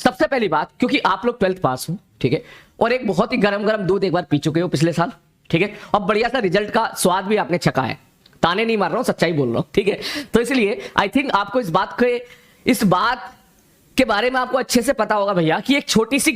सबसे पहली बात, क्योंकि आप लोग 12th पास हो, ठीक है, और एक बहुत ही गरम गरम दूध एक बार पी चुके हो पिछले साल, ठीक है, और बढ़िया सा रिजल्ट का स्वाद भी आपने चखा है, ताने नहीं मार रहा हूं, सच्चाई बोल रहा हूं, ठीक है। तो इसलिए आई थिंक आपको इस बात के बारे में आपको अच्छे से पता होगा भैया कि एक छोटी सी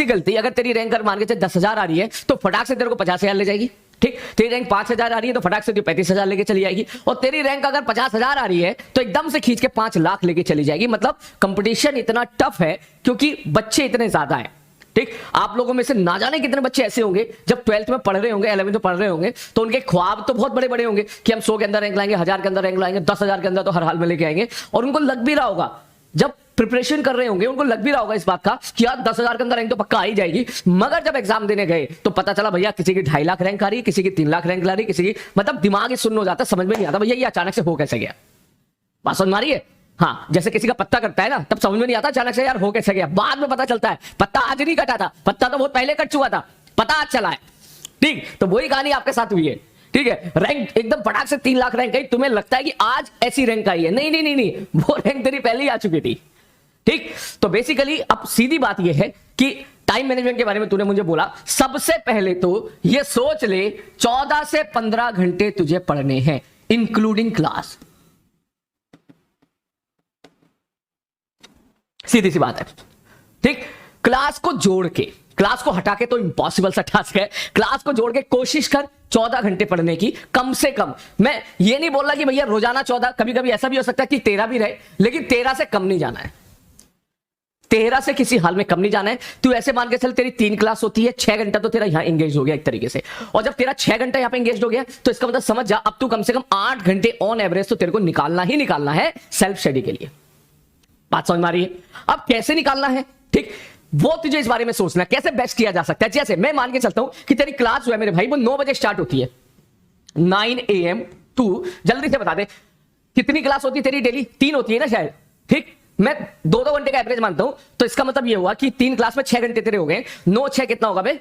गलती अगर तेरी रैंक कर मान के चल 10,000 आ रही है तो फटाक से तेरे को 50,000 ले जाएगी, ठीक। तेरी रैंक 5,000 आ रही है तो फटाक से 35,000 लेके चली जाएगी, और तेरी रैंक अगर 50,000 आ रही है तो एकदम से खींच के 5 लाख लेके चली जाएगी। मतलब कंपटीशन इतना टफ है क्योंकि बच्चे इतने ज्यादा हैं, ठीक। आप लोगों में से ना जाने कितने बच्चे ऐसे होंगे जब 12th में पढ़ रहे होंगे, 11th में पढ़ रहे होंगे, तो उनके ख्वाब तो बहुत बड़े बड़े होंगे कि हम 100 के अंदर रैंक लाएंगे, 1000 के अंदर रैंक लाएंगे, 10,000 के अंदर तो हर हाल में लेके आएंगे। और उनको लग भी रहा होगा, जब प्रिपरेशन कर रहे होंगे उनको लग भी रहा होगा इस बात का कि यार 10,000 के अंदर रैंक तो पक्का आ ही जाएगी। मगर जब एग्जाम देने गए तो पता चला भैया किसी की 2.5 लाख रैंक आ रही है, किसी की 3 लाख रैंक आ रही है, किसी की, मतलब दिमाग ही सुन्न हो जाता, समझ में नहीं आता भैया ये अचानक से हो कैसे गया। बात समझ मारी है? हाँ, जैसे किसी का पत्ता कटता है ना, तब समझ में नहीं आता अचानक से यार हो कैसे गया, बाद में पता चलता है पत्ता आज नहीं कटा था, पत्ता तो बहुत पहले कट चुका था, पता आज चला है, ठीक। तो वही कहानी आपके साथ हुई है, ठीक है। रैंक एकदम फटाक से 3 लाख रैंक आई, तुम्हें लगता है कि आज ऐसी रैंक आई है, नहीं नहीं नहीं नहीं, वो रैंक तेरी पहले ही आ चुकी थी, ठीक। तो बेसिकली अब सीधी बात यह है कि टाइम मैनेजमेंट के बारे में तूने मुझे बोला, सबसे पहले तो ये सोच ले 14 से 15 घंटे तुझे पढ़ने हैं इंक्लूडिंग क्लास। सीधी सी बात है, ठीक। क्लास को जोड़ के, क्लास को हटा के तो इम्पॉसिबल सा टास्क है, क्लास को जोड़ के कोशिश कर 14 घंटे पढ़ने की कम से कम। मैं ये नहीं बोल रहा कि भैया रोजाना 14, कभी कभी ऐसा भी हो सकता है कि 13 भी रहे, लेकिन 13 से कम नहीं जाना है, 13 से किसी हाल में कम नहीं जाना है। तू ऐसे मान के चल तेरी 3 क्लास होती है, 6 घंटा तो तेरा यहां एंगेज हो गया एक तरीके से, और जब तेरा 6 घंटा यहां पे एंगेज हो गया तो इसका मतलब समझ जा अब तू कम से कम 8 घंटे ऑन एवरेज तो तेरे को निकालना ही निकालना है सेल्फ स्टडी के लिए। बात समझ में आ रही है? अब कैसे निकालना है, ठीक, वो तुझे इस बारे में सोचना है कैसे बेस्ट किया जा सकता है। जैसे मैं मान के चलता हूं कि तेरी क्लास जो है मेरे भाई वो 9 बजे स्टार्ट होती है, 9 AM। तू जल्दी से बता दे कितनी क्लास होती है तेरी डेली? 3 होती है ना शायद, ठीक। मैं 2-2 घंटे का एवरेज मानता हूं, तो इसका मतलब ये हुआ कि 3 क्लास में 6 घंटे तेरे हो गए, 9-6 कितना होगा बे?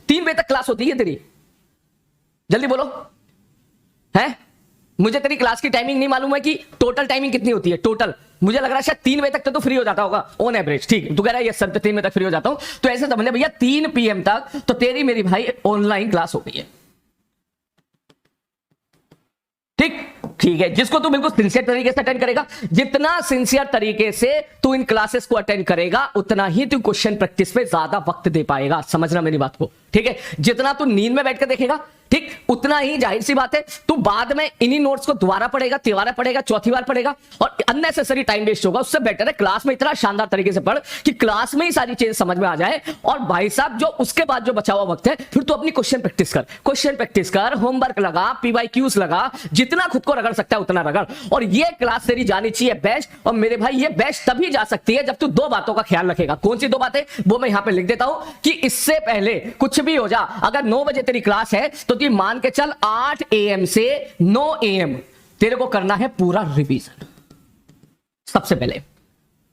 3 बजे तक क्लास होती है तेरी, जल्दी बोलो है। मुझे तेरी क्लास की टाइमिंग नहीं मालूम है कि टोटल टाइमिंग कितनी होती है टोटल, मुझे लग रहा है शायद 3 बजे तक तो फ्री हो जाता होगा ऑन एवरेज, ठीक। तू कह रहा है यस सर 3 बजे तक फ्री हो जाता हूं, तो ऐसे समझ ले भैया 3 PM तक तो तेरी मेरी भाई ऑनलाइन क्लास हो गई है, ठीक। ठीक है, जिसको तू बिल्कुल सिंसियर तरीके से अटेंड करेगा, जितना सिंसियर तरीके से तू इन क्लासेस को अटेंड करेगा उतना ही तू क्वेश्चन प्रैक्टिस पे ज्यादा वक्त दे पाएगा, समझना मेरी बात को, ठीक है। जितना तू नींद में बैठ कर देखेगा, ठीक, उतना ही जाहिर सी बात है तू बाद में इन्हीं नोट्स को दोबारा पढ़ेगा, तिबारा पढ़ेगा, चौथी बार पढ़ेगा, और अननेसेसरी टाइम वेस्ट होगा। उससे बेटर है क्लास में इतना शानदार तरीके से पढ़ कि क्लास में ही सारी चीज समझ में आ जाए, और भाई साहब जो उसके बाद जो बचा हुआ वक्त है फिर तू अपनी क्वेश्चन प्रैक्टिस कर, होमवर्क लगा, PYQs लगा, जितना खुद को रगड़ सकता है उतना रगड़। और ये क्लास तेरी जानी चाहिए बेस्ट, और मेरे भाई ये बेस्ट तभी जा सकती है जब तू 2 बातों का ख्याल रखेगा। कौन सी 2 बातें, वो मैं यहां पे लिख देता हूं कि इससे पहले कुछ भी हो जा, अगर 9 बजे तेरी क्लास है तो तू मान के चल 8 AM से 9 AM तेरे को करना है पूरा रिवीजन सबसे पहले,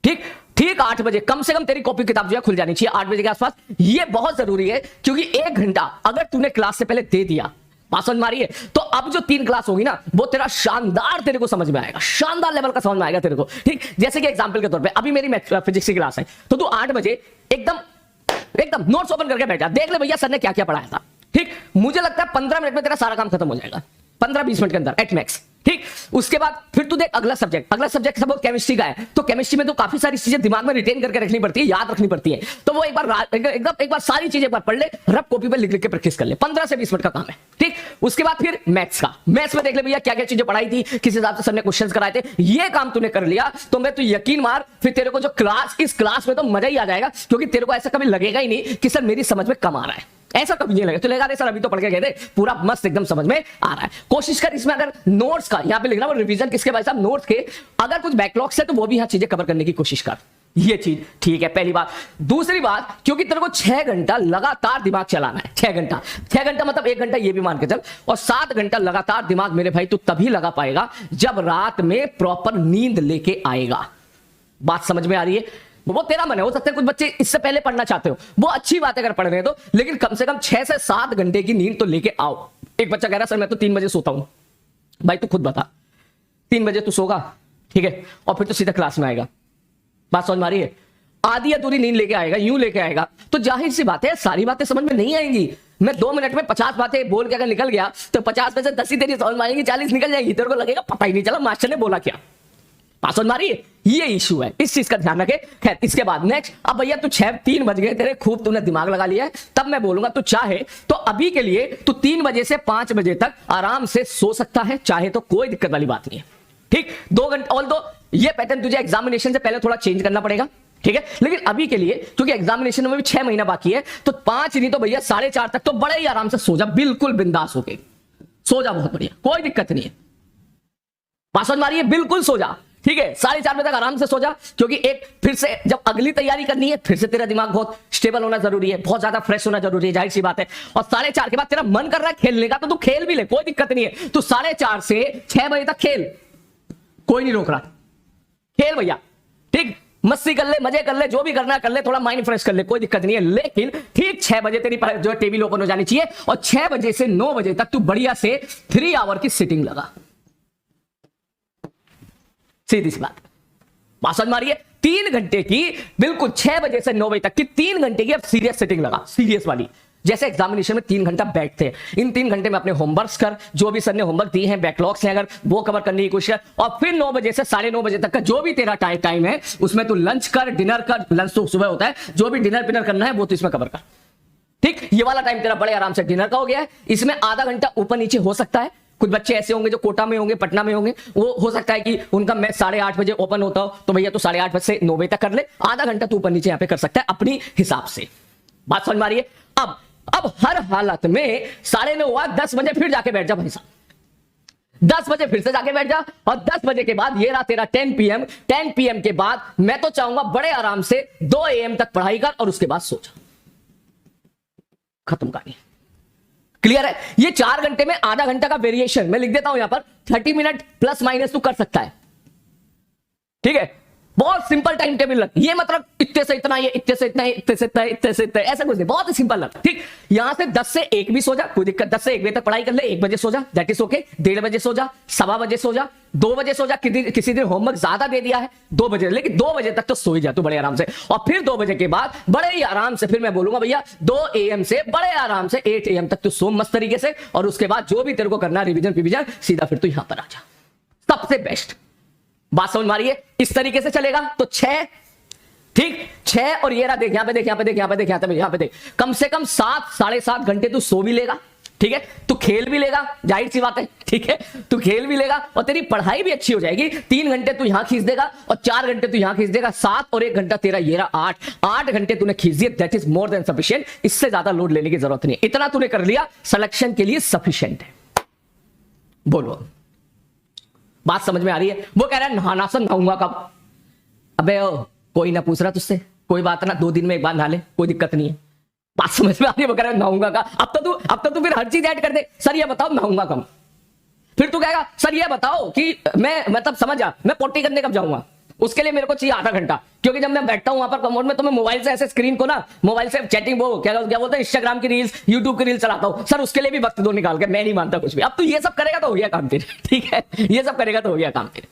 ठीक। ठीक 8 बजे कम से कम तेरी कॉपी किताब जो है खुल जानी चाहिए 8 बजे के आसपास। ये बहुत जरूरी है क्योंकि 1 घंटा अगर तूने क्लास से पहले दे दिया, बात समझ मारी है, तो अब जो 3 क्लास होगी ना वो तेरा शानदार तेरे को समझ में आएगा, शानदार लेवल का समझ में आएगा तेरे को, ठीक। जैसे कि एग्जांपल के तौर पे अभी मेरी फिजिक्स की क्लास है, तो तू 8 बजे एकदम नोट्स ओपन करके बैठ जा, देख ले भैया सर ने क्या क्या पढ़ाया था, ठीक। मुझे लगता है 15 मिनट में तेरा सारा काम खत्म हो जाएगा, 15-20 मिनट के अंदर एट मैक्स, ठीक। उसके बाद फिर तू देख अगला सब्जेक्ट सब केमिस्ट्री का है, तो केमिस्ट्री में तो काफी सारी चीजें दिमाग में रिटेन करके रखनी पड़ती है, याद रखनी पड़ती है, तो वो एक बार सारी चीजें एक बार पढ़ ले, रफ कॉपी पे लिख लिख के प्रैक्टिस कर ले, 15 से 20 मिनट का काम है, ठीक। उसके बाद फिर मैथ्स में देख ले भैया क्या क्या चीजें पढ़ाई थी, किस हिसाब से सर ने क्वेश्चंस कराए थे, ये काम तूने कर लिया तो मैं तू यकीन मार फिर तेरे को जो इस क्लास में तो मजा ही आ जाएगा, क्योंकि तेरे को ऐसा कभी लगेगा ही नहीं कि सर मेरी समझ में कम आ रहा है, ऐसा कभी नहीं लगेगा। तो लगेगा सर अभी तो पढ़ के गए थे, पूरा मस्त एकदम समझ में आ रहा है। कोशिश कर इसमें अगर नोट्स का यहां पे लिखना, रिवीजन किसके भाई साहब, नोट्स के, अगर कुछ बैकलॉग्स है तो वो भी यहां चीजें कवर करने की कोशिश कर, ये चीज ठीक है, पहली बात। दूसरी बात, क्योंकि तेरे को 6 घंटा लगातार दिमाग चलाना है, 6 घंटा मतलब 1 घंटा ये भी मान के चल, और 7 घंटा लगातार दिमाग मेरे भाई तू तभी लगा पाएगा जब रात में प्रॉपर नींद लेके आएगा। बात समझ में आ रही है? वो तेरा मन है, हो सकता है कुछ बच्चे इससे पहले पढ़ना चाहते हो, वो अच्छी बात है अगर पढ़ रहे हैं तो, लेकिन कम से कम 6 से 7 घंटे की नींद तो लेके आओ। एक बच्चा कह रहा सर मैं तो 3 बजे सोता हूं, भाई तू खुद बता 3 बजे तू सोगा, ठीक है, और फिर तो सीधा क्लास में आएगा, बात समझ मारी है? आधी अधूरी नींद लेके आएगा, यूं लेके आएगा, तो जाहिर सी बात है सारी बातें समझ में नहीं आएंगी। मैं 2 मिनट में 50 बातें बोल के अगर निकल गया तो 50 में से 10 ही तेरी समझ में आएंगी, 40 निकल जाएंगी, तेरे को लगेगा पता ही नहीं चला मास्टर ने बोला क्या। बात समझ मारी है? ये इशू है, इस चीज का ध्यान रखे। खैर इसके बाद नेक्स्ट, अब भैया तू 3 बज गए तेरे, खूब तूने दिमाग लगा लिया है, तब मैं बोलूंगा तू चाहे तो अभी के लिए तू 3 बजे से 5 बजे तक आराम से सो सकता है, चाहे तो कोई दिक्कत वाली बात नहीं है, ठीक। 2 घंटे, ऑल दो ये पैटर्न तुझे एग्जामिनेशन से पहले थोड़ा चेंज करना पड़ेगा, ठीक है, लेकिन अभी के लिए क्योंकि एग्जामिनेशन में भी 6 महीना बाकी है, तो 5 नहीं तो भैया 4:30 तक तो बड़े ही आराम से सो जा, बिल्कुल बिंदास होके सो जा, बहुत बढ़िया, कोई दिक्कत नहीं है। बात समझ मारिए, बिल्कुल सो जा, ठीक है, 4:30 बजे तक आराम से सो जा, क्योंकि एक फिर से जब अगली तैयारी करनी है, फिर से तेरा दिमाग बहुत स्टेबल होना जरूरी है, बहुत ज्यादा फ्रेश होना जरूरी है, जाहिर सी बात है। और 4:30 के बाद तेरा मन कर रहा है खेलने का तो तू खेल भी ले, कोई दिक्कत नहीं है, तू 4:30 से 6 बजे तक खेल, कोई नहीं रोक रहा, खेल भैया, ठीक, मस्ती कर ले, मजे कर ले, जो भी करना है कर ले, थोड़ा माइंड फ्रेश कर ले, कोई दिक्कत नहीं है। लेकिन ठीक 6 बजे तेरी जो है टेबल ओपन हो जानी चाहिए, और 6 बजे से 9 बजे तक तू बढ़िया से 3 आवर की सिटिंग लगा, सीधी सी बात समझ मारिए। 3 घंटे की, बिल्कुल 6 बजे से 9 बजे तक की 3 घंटे की अब सीरियस सेटिंग लगा, सीरियस वाली। जैसे एग्जामिनेशन में 3 घंटा बैठते हैं, इन 3 घंटे में अपने होमवर्क्स कर, जो भी सर ने होमवर्क दिए हैं, बैकलॉग्स हैं अगर, वो कवर करने की कोशिश कर, और फिर 9 बजे से 9:30 बजे तक का जो भी तेरा टाइम है उसमें तू लंच कर, डिनर कर, लंच तो सुबह होता है, जो भी डिनर पिनर करना है वो तो इसमें कवर कर, ठीक। ये वाला टाइम तेरा बड़े आराम से डिनर का हो गया है, इसमें आधा घंटा ऊपर नीचे हो सकता है। कुछ बच्चे ऐसे होंगे जो कोटा में होंगे, पटना में होंगे, वो हो सकता है कि उनका मैच 8:30 बजे ओपन होता हो, तो भैया तो 8:30 बजे से 9 बजे तक कर ले, आधा घंटा तू ऊपर नीचे यहां पे कर सकता है अपनी हिसाब से। बात समझ मारिए। अब हर हालत में 9:30 हुआ, 10 बजे फिर जाके बैठ जा भाई साहब, 10 बजे फिर से जाके बैठ जा, और 10 बजे के बाद ये रहा तेरा 10 PM के बाद मैं तो चाहूंगा बड़े आराम से 2 AM तक पढ़ाई कर, और उसके बाद सो जा, खत्म कहानी। क्लियर है? ये 4 घंटे में आधा घंटा का वेरिएशन मैं लिख देता हूं यहां पर, 30 मिनट प्लस माइनस तू कर सकता है, ठीक है। बहुत सिंपल टाइम टेबल लग, ये मतलब इतने से इतना, ये इतने से इतना, इतने से इतना, इतने से इतना, ऐसा कुछ नहीं, बहुत ही सिंपल लग, ठीक। यहां से 10 से 1 भी सो जा, कोई दिक्कत, 10 से 1 बजे तक पढ़ाई कर ले, 1 बजे सो जा, दैट इज ओके, 1:30 बजे सो जा, 1:15 बजे सो जा, 2 बजे सो जा, किसी दिन होमवर्क ज्यादा दे दिया है 2 बजे, लेकिन 2 बजे तक तो सो ही जा तू बड़े आराम से, और फिर 2 बजे के बाद बड़े ही आराम से फिर मैं बोलूंगा भैया 2 AM से बड़े आराम से 8 AM तक तू सो मस्त तरीके से, और उसके बाद जो भी तेरे को करना रिवीजन सीधा फिर तू यहां पर आ जा, सबसे बेस्ट। बात समझ मारिए, इस तरीके से चलेगा तो 6, ठीक, 6, और ये रहा, देख यहां पे, देख यहां पे, देख यहां पे, देख यहां पे, देख कम से कम 7 साढ़े 7 घंटे तू सो भी लेगा, ठीक है, तू खेल भी लेगा, जाहिर सी बात है, ठीक है, तू खेल भी लेगा, और तेरी पढ़ाई भी अच्छी हो जाएगी। 3 घंटे तू यहां खींच देगा, और 4 घंटे तू यहां खींच देगा, 7 और 1 घंटा तेरा, ये रहा 8 घंटे तूने खींच दिए, that is more than sufficient. इससे ज्यादा लोड लेने की जरूरत नहीं, इतना तूने कर लिया, सिलेक्शन के लिए सफिशिएंट है। बोलो, बात समझ में आ रही है? वो कह रहा है नहाना से नहाऊंगा कब? अबे कोई ना पूछ रहा तुझसे, कोई बात ना, 2 दिन में एक बार नहा ले, कोई दिक्कत नहीं है। बात समझ में आ रही है? वो कह रहा है नहाऊंगा का, अब तो तू फिर हर चीज ऐड कर दे, सर ये बताओ नहाऊंगा कब, फिर तू कहेगा सर ये बताओ कि मैं मतलब समझ जा, मैं पोटी करने कब जाऊंगा, उसके लिए मेरे को चाहिए आधा घंटा, क्योंकि जब मैं बैठता हूं वहां पर कमोड में तो मैं मोबाइल से ऐसे स्क्रीन को ना, मोबाइल से चैटिंग, वो क्या बोलते हैं, इंस्टाग्राम की रील्स, यूट्यूब की रील्स चलाता हूं, सर उसके लिए भी वक्त दो निकाल के, मैं नहीं मानता कुछ भी। अब तू ये सब करेगा तो हो गया काम तेरे, ठीक है, ये सब करेगा तो हो गया काम तेरे।